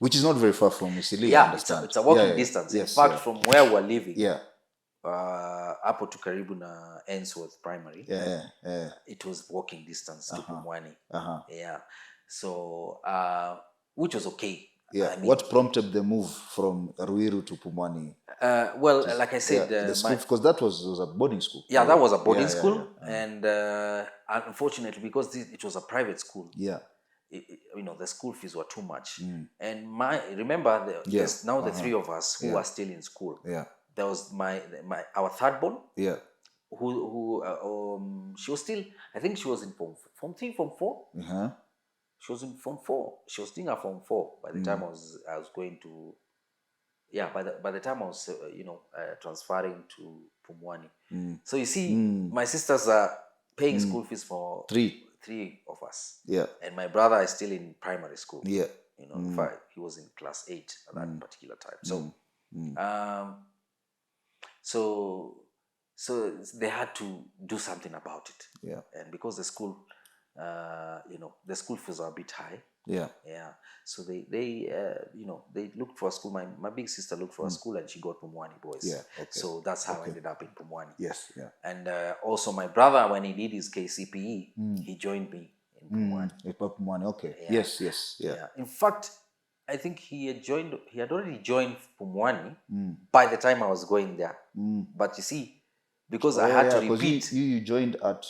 Which is not very far from Eastleigh, I Yeah, understand. it's a walking distance. Yes, In fact, from where we're living, yeah, hapo to karibu na Ainsworth Primary, it was walking distance to Pumwani. Yeah, so which was okay. Yeah. I mean, What prompted the move from Ruiru to Pumwani? Well, like I said, the school, because that was a boarding school. Yeah, that was a boarding school, and unfortunately, because it was a private school, the school fees were too much. And remember, there's now the three of us who are still in school. Yeah, there was our third born. Yeah, who she was still, I think she was in form 3, form 4. She was in form 4. She was doing her form 4 by the time I was going to. Yeah, by the time I was transferring to Pumwani. So you see, my sisters are paying school fees for three of us. Yeah, and my brother is still in primary school. Yeah, in fact, he was in class 8 at that particular time. So, so they had to do something about it. Yeah, and because the school, the school fees are a bit high. Yeah, yeah. So they looked for a school. My big sister looked for a school, and she got Pumwani Boys. Yeah, okay. So that's how I ended up in Pumwani. Yes, yeah. And also my brother, when he did his KCPE, he joined me in Pumwani. Pumwani, okay. Yeah. Yes, yeah. In fact, I think he had already joined Pumwani by the time I was going there. But you see, because I had to repeat. You joined at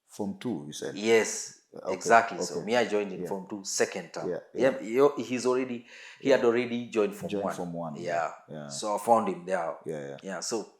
Form 2, you said. Yes. Okay. Exactly. Okay. So me, I joined in Form 2 second term. Yeah. He had already joined Form 1. Yeah. So I found him there. Yeah. So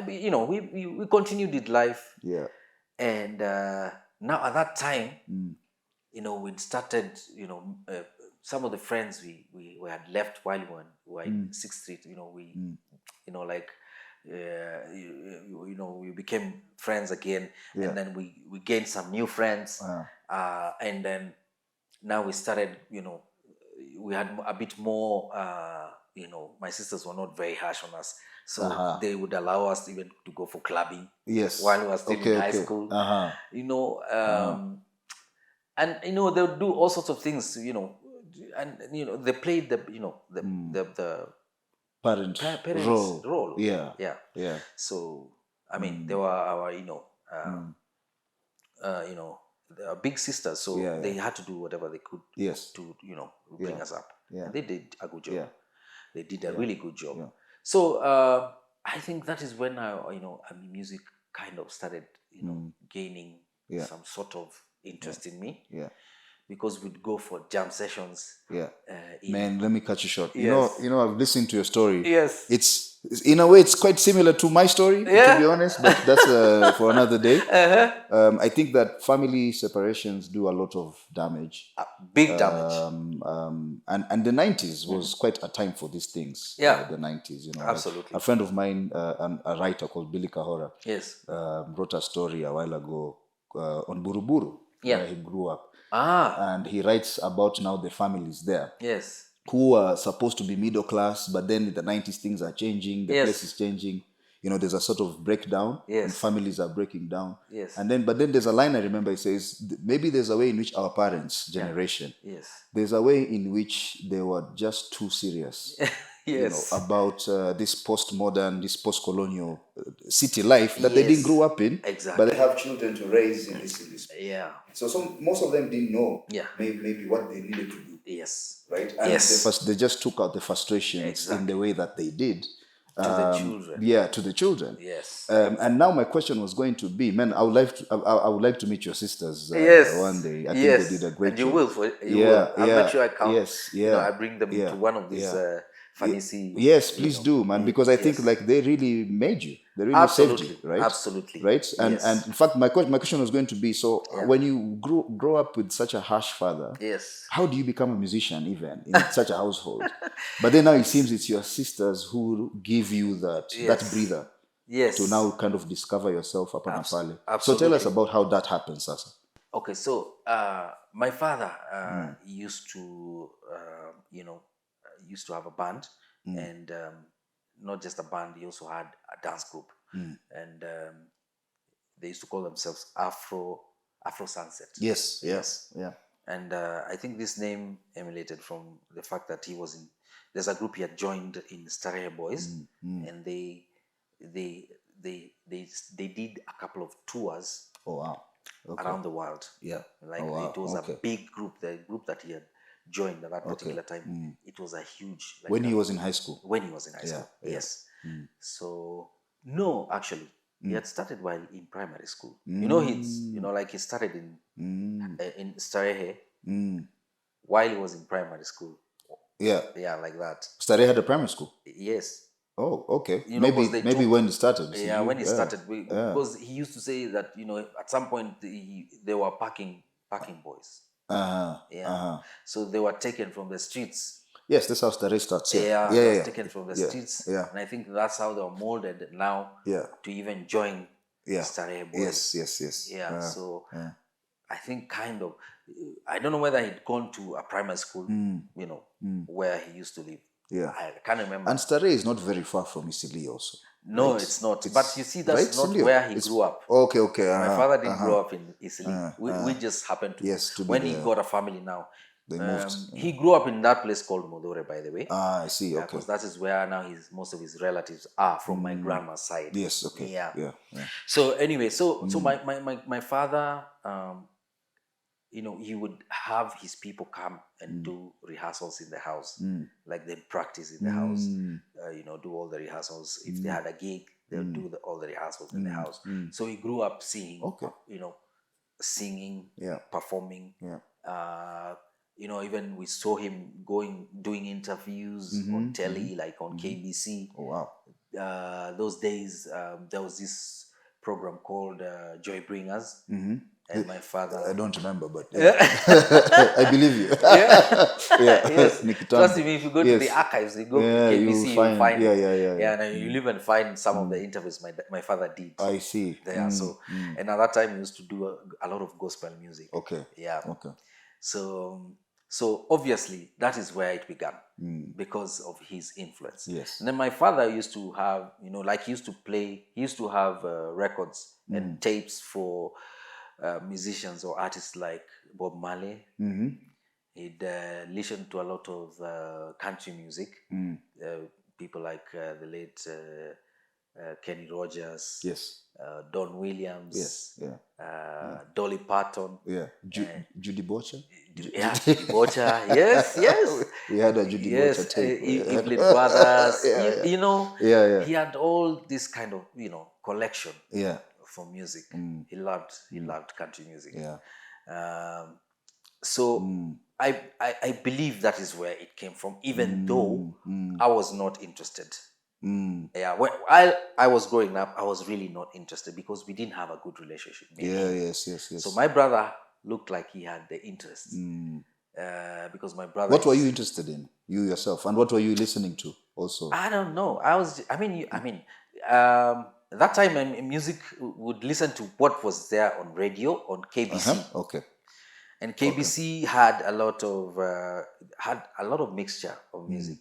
we continued with life. Yeah. And now at that time, we'd started. Some of the friends we had left while we were in 6th Street. We became friends again, and then we gained some new friends, and then now we started. We had a bit more. My sisters were not very harsh on us, so they would allow us even to go for clubbing. Yes, while we were still in high school. And they would do all sorts of things. And they played the parents role. Yeah. So I mean, they were our they are big sisters, so they had to do whatever they could to bring us up. And they did a good job. They did a really good job. So I think that is when music kind of started gaining some sort of interest in me. Yeah. Because we'd go for jam sessions. Yeah. Man, let me cut you short. Yes. I've listened to your story. Yes. It's in a way it's quite similar to my story, to be honest, but that's for another day. I think that family separations do a lot of damage. Big damage. And the 90s was quite a time for these things. Yeah. The 90s, Absolutely. A friend of mine, a writer called Billy Kahora, yes, wrote a story a while ago on Buruburu, where he grew up. And he writes about now the families there. Yes. Who are supposed to be middle class, but then in the 90s things are changing, the place is changing. There's a sort of breakdown, and families are breaking down. Yes. But then there's a line I remember, it says, maybe there's a way in which our parents' generation, there's a way in which they were just too serious. Yes. About this postmodern, this post-colonial city life that they didn't grow up in. Exactly. But they have children to raise in this. Yeah. So most of them didn't know maybe what they needed to do. Yes. Right? And they just took out the frustrations in the way that they did. To the children. Yeah, to the children. Yes. And now my question was going to be, man, I would like to meet your sisters one day. I think they did a great job. You will. I'll make sure I come. Yes. I bring them to one of these funny Yes, please do, man, because I think like they really made you. They really saved you, right? Absolutely. Right? And in fact, my question was going to be, so when you grow up with such a harsh father, how do you become a musician even in such a household? But then now it seems it's your sisters who give you that breather to now kind of discover yourself up on Apale. So tell us about how that happens, Sasa. Okay, so my father used to have a band, and not just a band, he also had a dance group, and they used to call themselves Afro Sunset. Yes. And I think this name emanated from the fact that he was in. There's a group he had joined in Starehe Boys, and they did a couple of tours. Oh wow! Okay. Around the world. Yeah. Like it was a big group. The group that he had joined at that particular time. It was a huge. Like when he was in high school. When he was in high school. Yes. So no, actually. He had started while in primary school. Like he started in Starehe while he was in primary school. Yeah. Yeah, like that. Starehe had a primary school? Yes. Oh, okay. Maybe when he started. Yeah, when he started. Because he used to say that, at some point they were packing boys. So they were taken from the streets. Yes, that's how Starehe starts. Yeah. Taken from the streets. Yeah. And I think that's how they were molded now to even join Starehe Boys. Yes. Yeah, so I think kind of, I don't know whether he'd gone to a primary school, where he used to live. Yeah. I can't remember. And Starehe is not very far from Eastleigh also. No, right? It's not. But you see, that's not where he grew up. Okay. My father didn't grow up in Eastleigh. We just happened to when he got a family now. They moved. He grew up in that place called Muthure, by the way. I see. Okay. Because that is where now most of his relatives are from my grandma's side. Yes. Okay. Yeah. So anyway, so my father, he would have his people come and do rehearsals in the house, like they practice in the house, do all the rehearsals. If they had a gig, they would do all the rehearsals in the house. So he grew up seeing, singing, performing. Even we saw him doing interviews on telly, like on KBC. Oh wow! Those days, there was this program called Joy Bringers. And my father... I don't remember, but I believe you. Yes. Trust me, if you go to the archives, you go to KBC, you'll find and you'll even find some of the interviews my father did. I see. There. And at that time, he used to do a lot of gospel music. Okay. Yeah. Okay. So obviously, that is where it began because of his influence. Yes. And then my father used to have, he used to have records and tapes for musicians or artists like Bob Marley. He'd listened to a lot of country music. People like the late Kenny Rogers. Yes. Don Williams. Yes. Dolly Parton. Judy Butcher. Judy Butcher. Yes. We had a Judy Butcher tape. Evelyn Brothers. He had all this kind of collection. For music. He loved country music. I believe that is where it came from, even though I was not interested. When I was growing up, I was really not interested because we didn't have a good relationship. Yes. So my brother looked like he had the interest. Because my brother... What were you interested in, you yourself? And what were you listening to also? I don't know. That time, music would listen to what was there on radio on KBC. Okay. And KBC had a lot of mixture of music.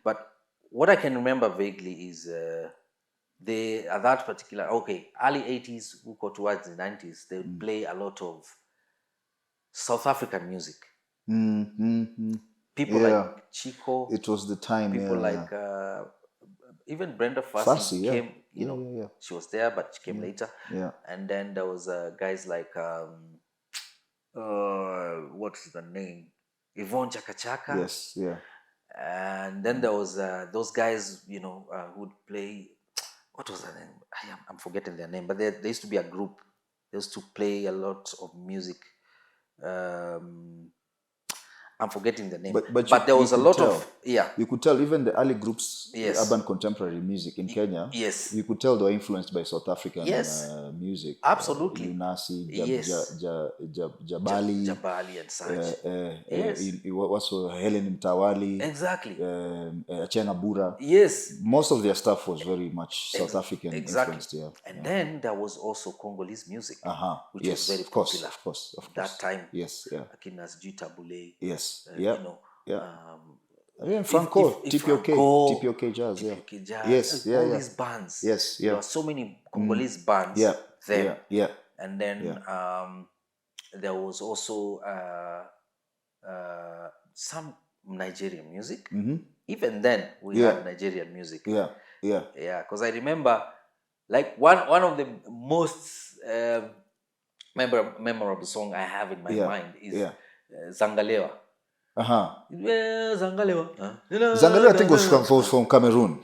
But what I can remember vaguely is they at that particular early 80s, we go towards the 90s, they would play a lot of South African music. People like Chico. It was the time. People like even Brenda Fassie came. She was there, but she came later. And then there was guys like what's the name? Yvonne Chaka Chaka. Yes. And then there was those guys, who'd play. What was their name? I'm forgetting their name, but there used to be a group. They used to play a lot of music. I'm forgetting the name, but there was a lot of You could tell even the early groups, the urban contemporary music in Kenya. Yes, you could tell they were influenced by South African music. Absolutely, Lunasi, Jabali, and such. Also Helen Mtawali. Exactly. Achenga Bura. Yes, most of their stuff was very much South African influenced. And then there was also Congolese music, which was very popular. Of course. That time. Yes, Akinas Jitabule. Yes. Even Franco, TPOK Jazz, TPOK Jazz, all these bands. Yes, There were so many Congolese bands then. And then there was also some Nigerian music. Even then, we had Nigerian music. Yeah. Because I remember, like one of the most memorable song I have in my mind is Zangalewa. Zangalewa. Zangalewa, I think, was from Cameroon.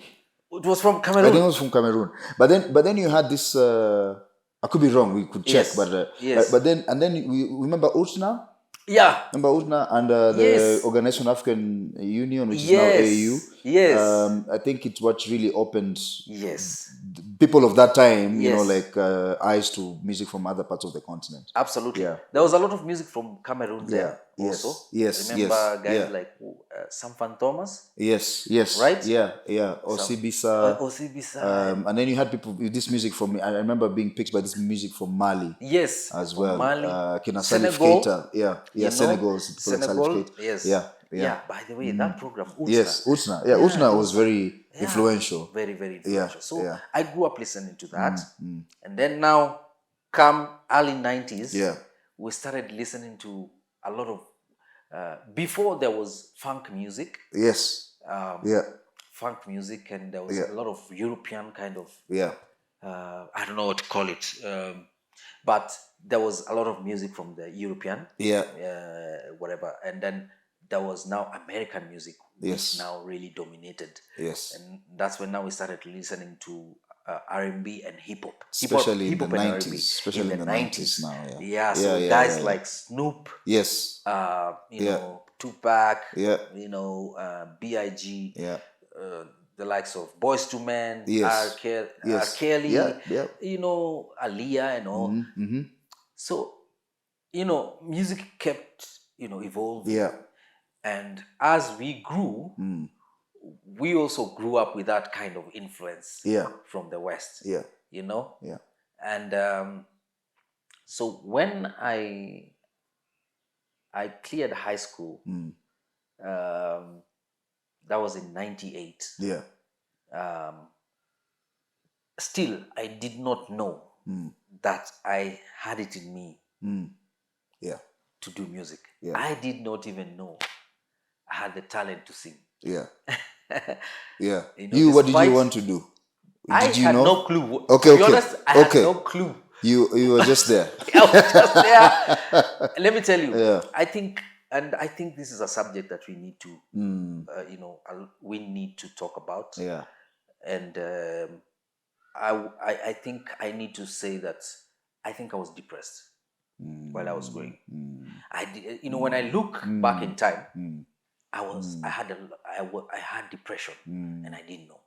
It was from Cameroon. I think it was from Cameroon. But then you had this. I could be wrong. We could check. But then we remember Utna. Yeah. Remember Utna and the Organization of African Union, which is now AU. Yes. I think it's what really opened people of that time, eyes to music from other parts of the continent. Absolutely. Yeah. There was a lot of music from Cameroon there also. Yes. Remember guys like Samfan Thomas? Yes. Right? Yeah. Osibisa. And then you had people with this music from, I remember being picked by this music from Mali. Yes. As well. Mali. Senegal. Senegal. Yes. Yeah. By the way, that program, Utna. Yes, Utna. Yeah, Utna was very influential. Very, very influential. So I grew up listening to that. And then now, come early 90s, we started listening to a lot of, before there was funk music. Yes. Funk music, and there was a lot of European kind of, I don't know what to call it. But there was a lot of music from the European, whatever, and then there was now American music, which now really dominated. Yes, and that's when now we started listening to R&B and hip hop, especially in the 90s, especially in the 90s now. So guys like Snoop, Tupac, B.I.G. The likes of Boyz II Men, R. Kelly, Aaliyah and all. So, music kept, evolving. And as we grew, we also grew up with that kind of influence from the West. And so when I cleared high school, that was in 98. Still, I did not know that I had it in me to do music. I did not even know I had the talent to sing. What did you want to do? I had no clue. To be honest, I had no clue. You were just there. I was just there. Let me tell you, I think this is a subject that we need to, we need to talk about. And I think I need to say that I think I was depressed while I was growing. I did, when I look back in time, I had depression, and I didn't know.